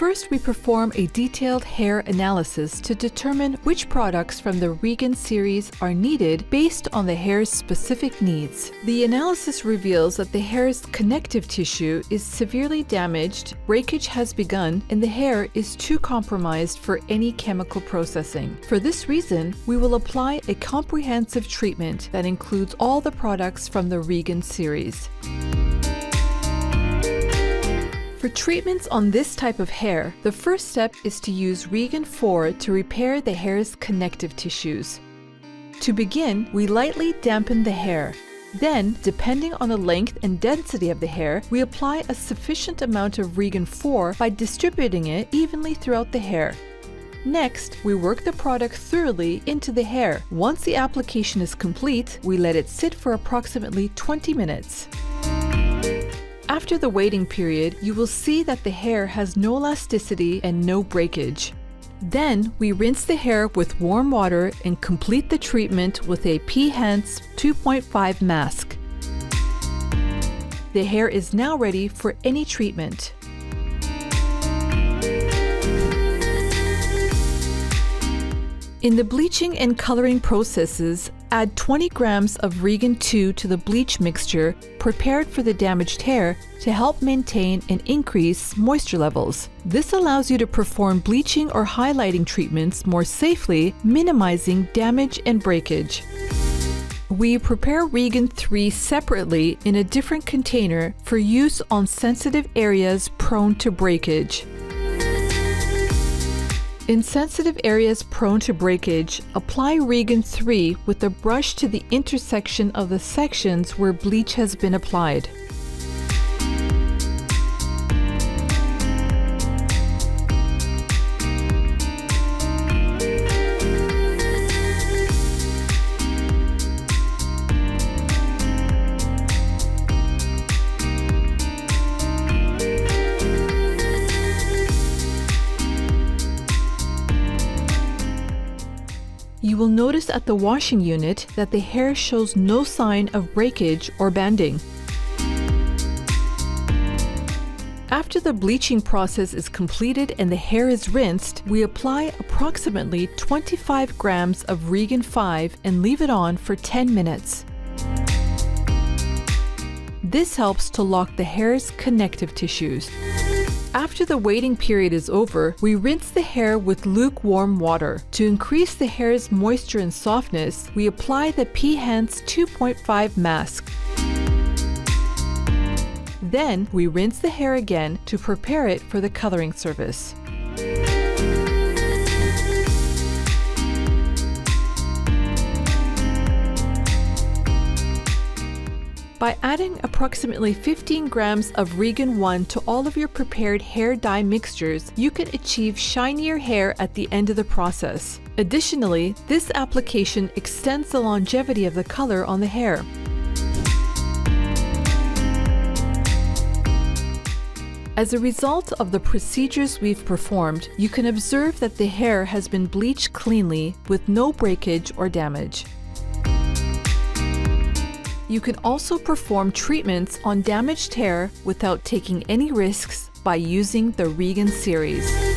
First, we perform a detailed hair analysis to determine which products from the ReGen series are needed based on the hair's specific needs. The analysis reveals that the hair's connective tissue is severely damaged, breakage has begun, and the hair is too compromised for any chemical processing. For this reason, we will apply a comprehensive treatment that includes all the products from the ReGen series. For treatments on this type of hair, the first step is to use ReGen 4 to repair the hair's connective tissues. To begin, we lightly dampen the hair. Then, depending on the length and density of the hair, we apply a sufficient amount of ReGen 4 by distributing it evenly throughout the hair. Next, we work the product thoroughly into the hair. Once the application is complete, we let it sit for approximately 20 minutes. After the waiting period, you will see that the hair has no elasticity and no breakage. Then, we rinse the hair with warm water and complete the treatment with a pHance 2.5 mask. The hair is now ready for any treatment. In the bleaching and coloring processes, add 20 grams of ReGen 2 to the bleach mixture prepared for the damaged hair to help maintain and increase moisture levels. This allows you to perform bleaching or highlighting treatments more safely, minimizing damage and breakage. We prepare ReGen 3 separately in a different container for use on sensitive areas prone to breakage. In sensitive areas prone to breakage, apply ReGen 3 with a brush to the intersection of the sections where bleach has been applied. You will notice at the washing unit that the hair shows no sign of breakage or banding. After the bleaching process is completed and the hair is rinsed, we apply approximately 25 grams of ReGen 5 and leave it on for 10 minutes. This helps to lock the hair's connective tissues. After the waiting period is over, we rinse the hair with lukewarm water. To increase the hair's moisture and softness, we apply the pHance 2.5 mask. Then, we rinse the hair again to prepare it for the coloring service. By adding approximately 15 grams of ReGen 1 to all of your prepared hair dye mixtures, you can achieve shinier hair at the end of the process. Additionally, this application extends the longevity of the color on the hair. As a result of the procedures we've performed, you can observe that the hair has been bleached cleanly with no breakage or damage. You can also perform treatments on damaged hair without taking any risks by using the ReGen series.